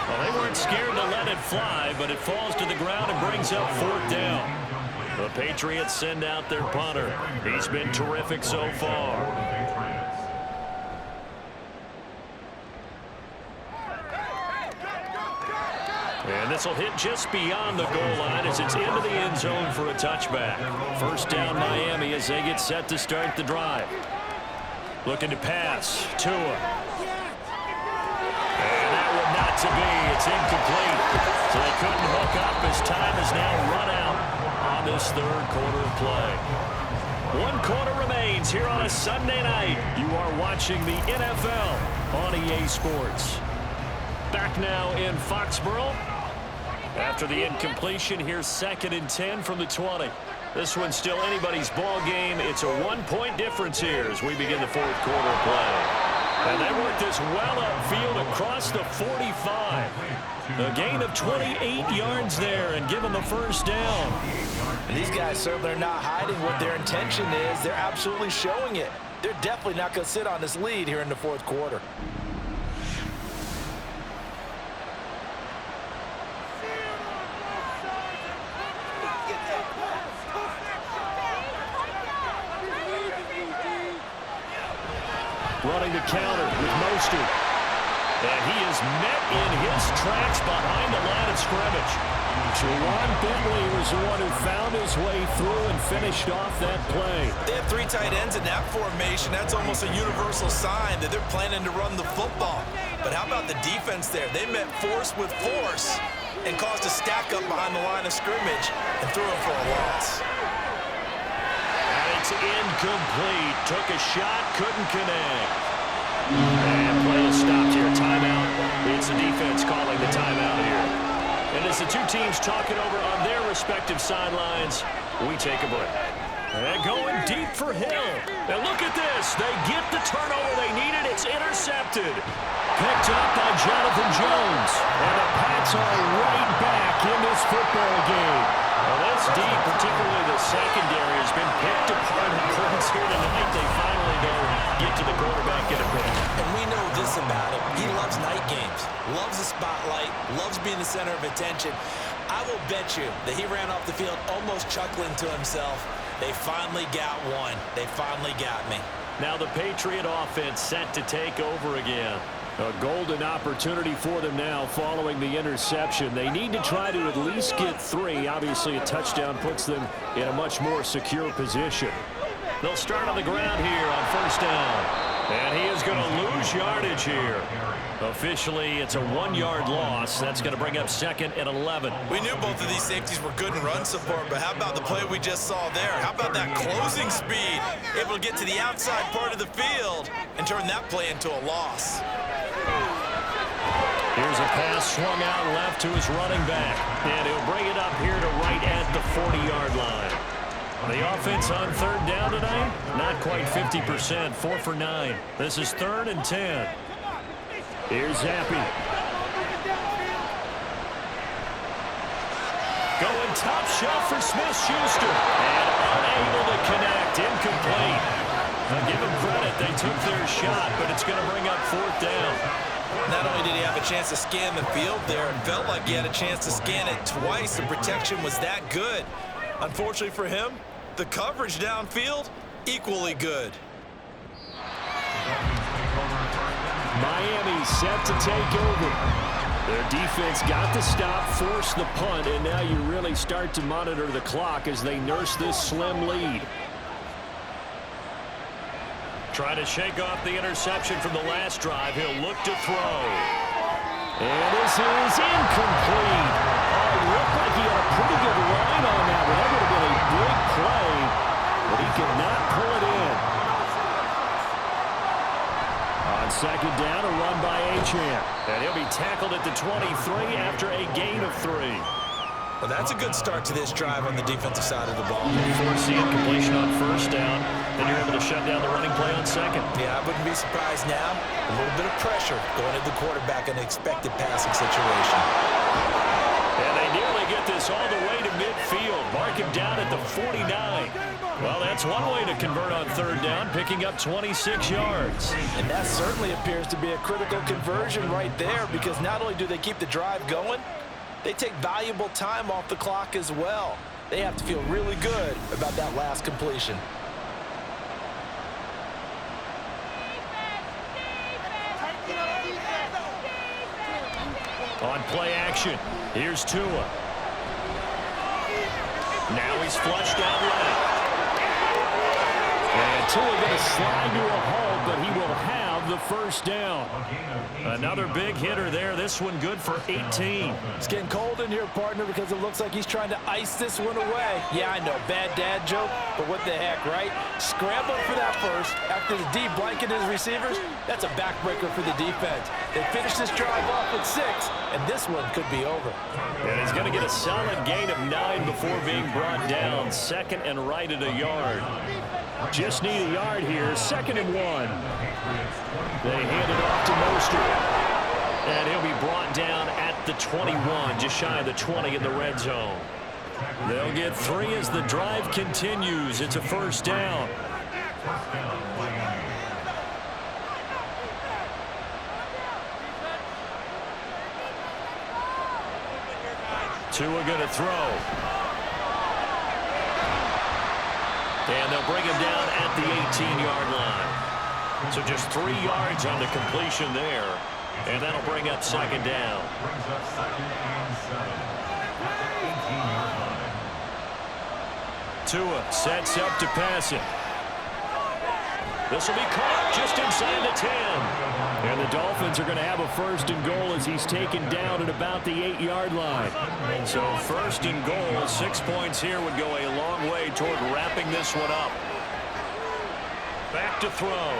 Well, they weren't scared to let it fly, but it falls to the ground and brings up 4th down. The Patriots send out their punter. He's been terrific so far. And this will hit just beyond the goal line as it's into the end zone for a touchback. First down Miami as they get set to start the drive. Looking to pass. Tua. And that one not to be. It's incomplete. So they couldn't hook up as time is now run out on this 3rd quarter of play. 1 quarter remains here on a Sunday night. You are watching the NFL on EA Sports. Back now in Foxborough. After the incompletion, here's 2nd and 10 from the 20. This one's still anybody's ball game. It's a 1-point difference here as we begin the 4th quarter of play. And they work this well upfield across the 45. A gain of 28 yards there and give them a first down. And these guys certainly are not hiding what their intention is. They're absolutely showing it. They're definitely not going to sit on this lead here in the 4th quarter. Running the counter with Mostert. And he is met in his tracks behind the line of scrimmage. Jawan Bentley was the one who found his way through and finished off that play. They have 3 tight ends in that formation. That's almost a universal sign that they're planning to run the football. But how about the defense there? They met force with force and caused a stack up behind the line of scrimmage and threw him for a loss. It's incomplete. Took a shot, couldn't connect. And play is stopped here. Timeout. It's the defense calling the timeout here. And as the 2 teams talking over on their respective sidelines, we take a break. And going deep for Hill. And look at this. They get the turnover they needed. It's intercepted. Picked up by Jonathan Jones. And the Pats are right back in this football game. Well, this deep, particularly the secondary, has been picked apart in points here tonight. They finally go get to the quarterback in a pick. And we know this about him. He loves night games, loves the spotlight, loves being the center of attention. I will bet you that he ran off the field almost chuckling to himself. They finally got one. They finally got me. Now the Patriot offense set to take over again. A golden opportunity for them now following the interception. They need to try to at least get 3. Obviously, a touchdown puts them in a much more secure position. They'll start on the ground here on first down. And he is going to lose yardage here. Officially, it's a 1-yard loss. That's going to bring up 2nd and 11. We knew both of these safeties were good in run support, but how about the play we just saw there? How about that closing speed? Able to get to the outside part of the field and turn that play into a loss. Here's a pass swung out left to his running back. And he'll bring it up here to right at the 40-yard line. The offense on third down tonight, not quite 50%, 4 for 9. This is 3rd and 10. Here's Zappi. Going top shelf for Smith-Schuster. And unable to connect, incomplete. Now give them credit, they took their shot, but it's going to bring up 4th down. Not only did he have a chance to scan the field there, it felt like he had a chance to scan it twice. The protection was that good. Unfortunately for him, the coverage downfield, equally good. Miami set to take over. Their defense got the stop, forced the punt, and now you really start to monitor the clock as they nurse this slim lead. Trying to shake off the interception from the last drive. He'll look to throw. And this is incomplete. Oh, it looked like he had a pretty good line on that one. That would have been a big play, but he could not pull it in. On second down, a run by Achane. And he'll be tackled at the 23 after a gain of 3. Well, that's a good start to this drive on the defensive side of the ball. Force the incompletion on first down, then you're able to shut down the running play on second. Yeah, I wouldn't be surprised now. A little bit of pressure going at the quarterback in an expected passing situation. And they nearly get this all the way to midfield. Mark him down at the 49. Well, that's one way to convert on third down, picking up 26 yards. And that certainly appears to be a critical conversion right there, because not only do they keep the drive going, they take valuable time off the clock as well. They have to feel really good about that last completion. On play action, here's Tua. Now he's flushed out left. And Tua going to slide to a halt, but he will have the first down. Another big hitter there. This one good for 18. It's getting cold in here, partner, because it looks like he's trying to ice this one away. Yeah, I know, bad dad joke, but what the heck, right? Scrambled for that first. After the D blanketed his receivers, that's a backbreaker for the defense. They finished this drive off with 6, and this one could be over. And he's going to get a solid gain of 9 before being brought down. 2nd and right at a yard. Just need a yard here. 2nd and 1. They hand it off to Mostert. And he'll be brought down at the 21, just shy of the 20 in the red zone. They'll get 3 as the drive continues. It's a first down. Tua going to throw. And they'll bring him down at the 18-yard line. So just 3 yards on the completion there. And that'll bring up second down. Tua sets up to pass it. This will be caught just inside the 10. And the Dolphins are going to have a first and goal as he's taken down at about the 8-yard line. So first and goal, 6 points here would go a long way toward wrapping this one up. Back to throw.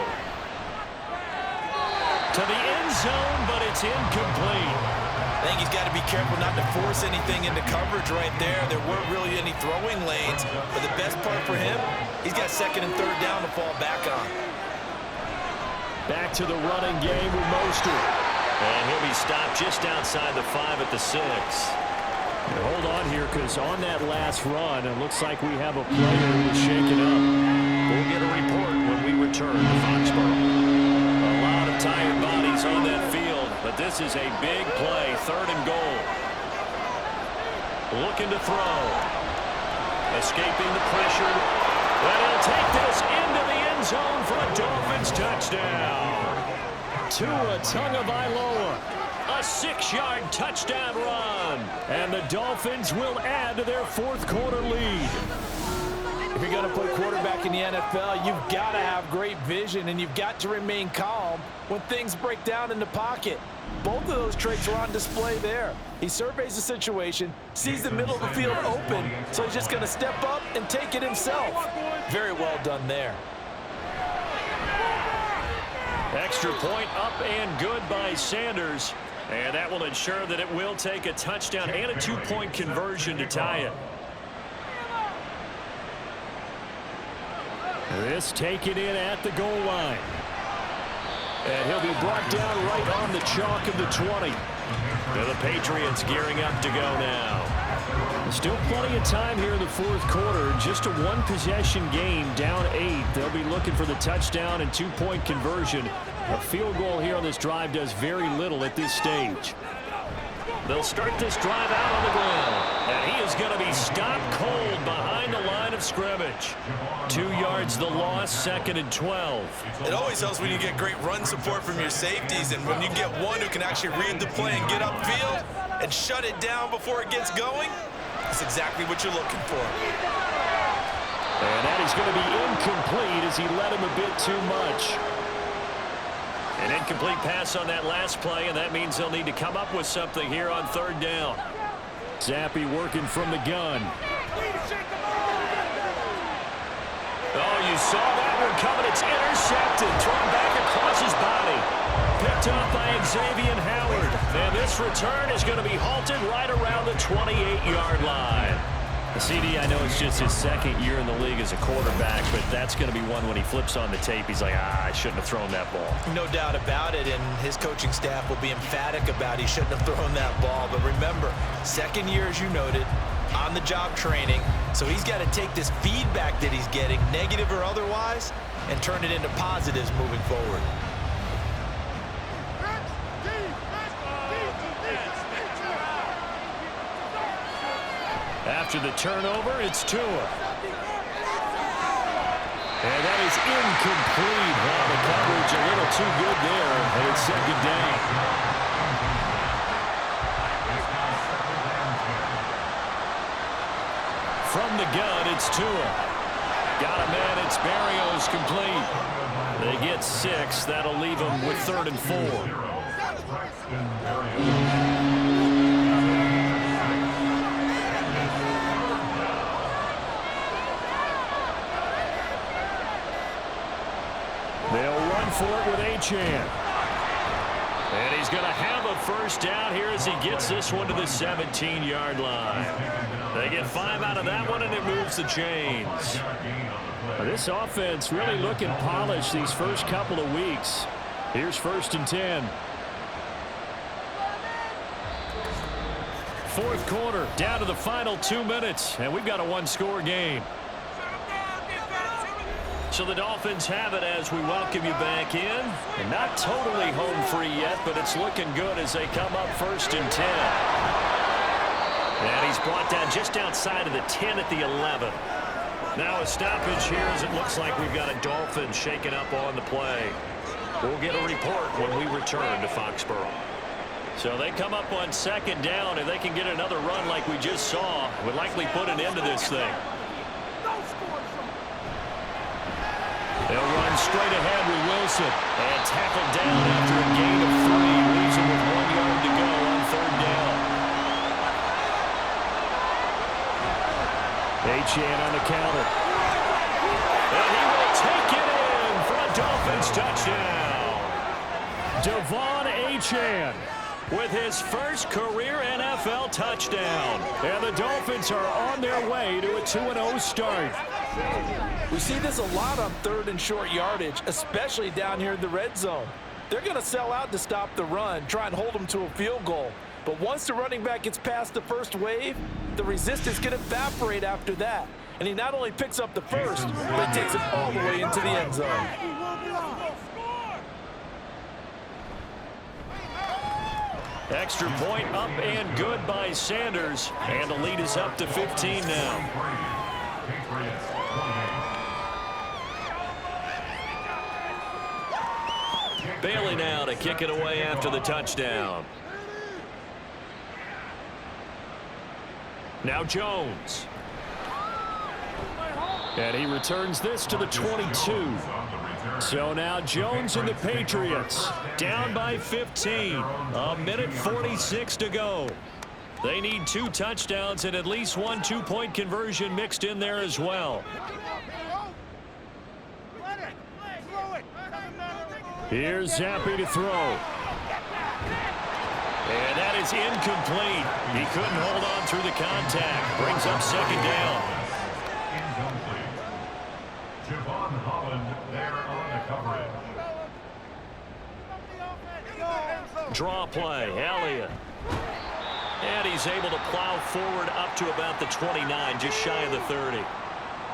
To the end zone, but it's incomplete. I think he's got to be careful not to force anything into coverage right there. There weren't really any throwing lanes, but the best part for him, he's got 2nd and 3rd down to fall back on. Back to the running game with Mostert. And he'll be stopped just outside the 5 at the 6. Hold on here, because on that last run, it looks like we have a player who's shaken up. We'll get a report when we return to Foxborough. A lot of tired bodies on that field, but this is a big play, 3rd and goal. Looking to throw. Escaping the pressure. And he'll take this into the end zone for a Dolphins touchdown. Tua Tagovailoa. A 6-yard touchdown run. And the Dolphins will add to their 4th quarter lead. If you're going to play quarterback in the NFL, you've got to have great vision, and you've got to remain calm when things break down in the pocket. Both of those traits are on display there. He surveys the situation, sees the middle of the field open, so he's just going to step up and take it himself. Very well done there. Extra point up and good by Sanders. And that will ensure that it will take a touchdown and a 2-point conversion to tie it. This taken in at the goal line. And he'll be brought down right on the chalk of the 20. And the Patriots gearing up to go now. Still plenty of time here in the 4th quarter. Just a 1-possession game, down 8. They'll be looking for the touchdown and 2-point conversion. A field goal here on this drive does very little at this stage. They'll start this drive out on the ground. And he is going to be stopped cold behind the line of scrimmage. 2 yards the loss, 2nd and 12. It always helps when you get great run support from your safeties, and when you get one who can actually read the play and get upfield and shut it down before it gets going, that's exactly what you're looking for. And that is going to be incomplete as he led him a bit too much. An incomplete pass on that last play, and that means they'll need to come up with something here on 3rd down. Zappi working from the gun. Oh, you saw that one coming. It's intercepted. Thrown back across his body. Picked up by Xavier Howard. And this return is going to be halted right around the 28-yard line. CD, I know it's just his 2nd year in the league as a quarterback, but that's going to be one when he flips on the tape, he's like, I shouldn't have thrown that ball. No doubt about it, and his coaching staff will be emphatic about he shouldn't have thrown that ball. But remember, 2nd year, as you noted, on-the-job training, so he's got to take this feedback that he's getting, negative or otherwise, and turn it into positives moving forward. After the turnover, it's Tua. And that is incomplete. Well, the coverage a little too good there, and it's 2nd down. From the gun, it's Tua. Got a man, it's Berrios complete. They get 6. That'll leave them with 3rd and 4. They'll run for it with Achane. And he's going to have a 1st down here as he gets this one to the 17-yard line. They get 5 out of that one, and it moves the chains. This offense really looking polished these first couple of weeks. Here's 1st and 10. 4th quarter, down to the final 2 minutes, and we've got a 1-score game. So the Dolphins have it as we welcome you back in. And not totally home free yet, but it's looking good as they come up 1st and 10. And he's brought down just outside of the 10 at the 11. Now a stoppage here as it looks like we've got a Dolphin shaken up on the play. We'll get a report when we return to Foxborough. So they come up on 2nd down. If they can get another run like we just saw, would likely put an end to this thing. They'll run straight ahead with Wilson. And tackled down after a gain of 3. Leaves him with 1 yard to go on 3rd down. Achane on the counter. And he will take it in for a Dolphins touchdown. Devon Achane with his 1st career NFL touchdown. And the Dolphins are on their way to a 2-0 start. We see this a lot on 3rd and short yardage, especially down here in the red zone. They're going to sell out to stop the run, try and hold them to a field goal. But once the running back gets past the first wave, the resistance can evaporate after that. And he not only picks up the first, but he takes it all the way into the end zone. Extra point up and good by Sanders. And the lead is up to 15 now. Bailey now to kick it away after the touchdown. Now Jones. And he returns this to the 22. So now Jones and the Patriots down by 15. A minute 46 to go. They need 2 touchdowns and at least 1 two-point conversion mixed in there as well. Here's Zappi to throw. And that is incomplete. He couldn't hold on through the contact. Brings up second down. Incomplete. Javon Holland there on the coverage. Draw play. Elliott. And he's able to plow forward up to about the 29, just shy of the 30.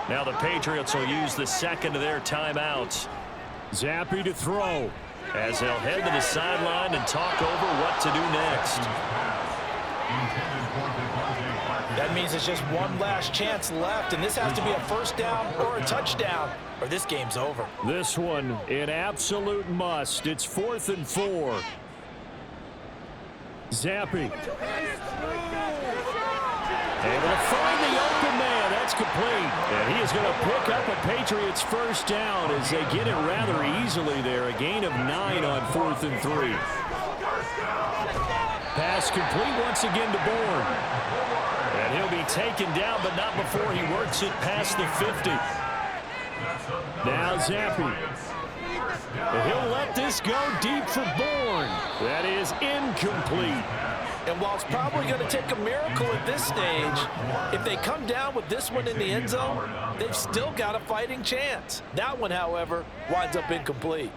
Now the Patriots will use the second of their timeouts. Zappi to throw as they'll head to the sideline and talk over what to do next. That means it's just one last chance left, and this has to be a first down or a touchdown, or this game's over. This one an absolute must. It's 4th and 4. Zappi. Able to find the open man. That's complete. And he is going to pick up a Patriots first down as they get it rather easily there. A gain of 9 on 4th and 3. Pass complete once again to Bourne. And he'll be taken down, but not before he works it past the 50. Now Zappi. And he'll let this go deep for Bourne. That is incomplete. And while it's probably going to take a miracle at this stage, if they come down with this one in the end zone, they've still got a fighting chance. That one, however, winds up incomplete.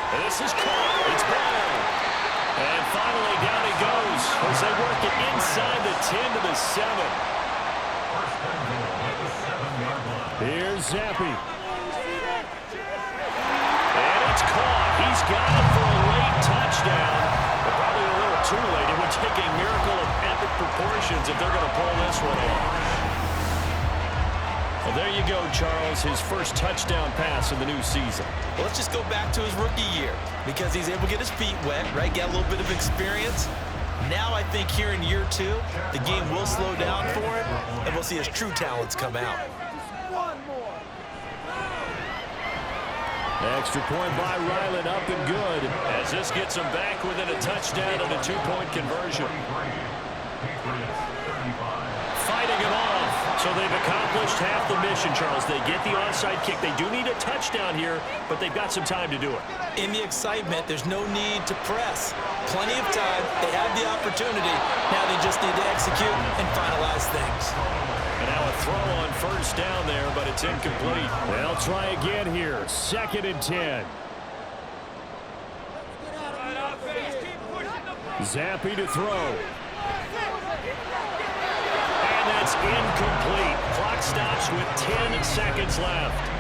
And this is caught. It's ball. And finally down he goes as they work it inside the 10 to the 7. Here's Zappi. And it's caught. He's got it for a late touchdown. But probably a little too late. It would take a miracle of epic proportions if they're going to pull this one off. Well, there you go, Charles. His first touchdown pass of the new season. Well, let's just go back to his rookie year because he's able to get his feet wet, right? Get a little bit of experience. Now I think here in year 2, the game will slow down for him, and we'll see his true talents come out. Extra point by Ryland, up and good. As this gets him back within a touchdown and a 2-point conversion. Fighting him off. So they've accomplished half the mission, Charles. They get the onside kick. They do need a touchdown here, but they've got some time to do it. In the excitement, there's no need to press. Plenty of time. They have the opportunity. Now they just need to execute and finalize things. And now a throw on first down there, but it's incomplete. They'll try again here. 2nd and 10. Zappi to throw. And that's incomplete. Clock stops with 10 seconds left.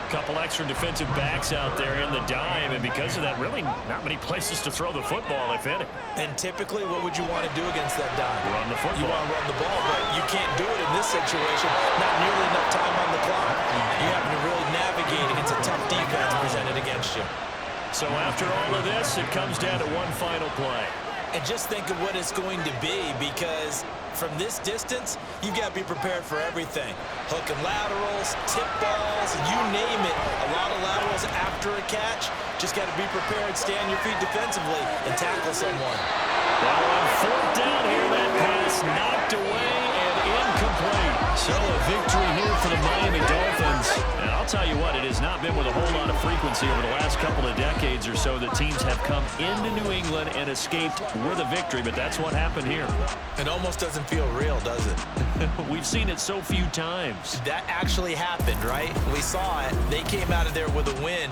Couple extra defensive backs out there in the dime, and because of that, really not many places to throw the football, if any. And typically, what would you want to do against that dime? Run the football. You want to run the ball, but you can't do it in this situation. Not nearly enough time on the clock. You have to really navigate against a tough defense presented against you. So after all of this, it comes down to one final play. And just think of what it's going to be, because from this distance, you've got to be prepared for everything. Hook and laterals, tip balls, you name it. A lot of laterals after a catch. Just got to be prepared, stay on your feet defensively, and tackle someone. Now on 4th down here, that pass knocked away and incomplete. So a victory here for the Miami Dolphins. And I'll tell you what, it has not been with a whole lot of frequency over the last couple of decades or so that teams have come into New England and escaped with a victory, but that's what happened here. It almost doesn't feel real, does it? We've seen it so few times. That actually happened, right? We saw it. They came out of there with a win.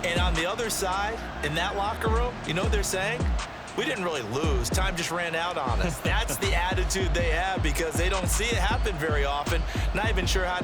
And on the other side, in that locker room, you know what they're saying? We didn't really lose. Time just ran out on us. That's the attitude they have because they don't see it happen very often. Not even sure how to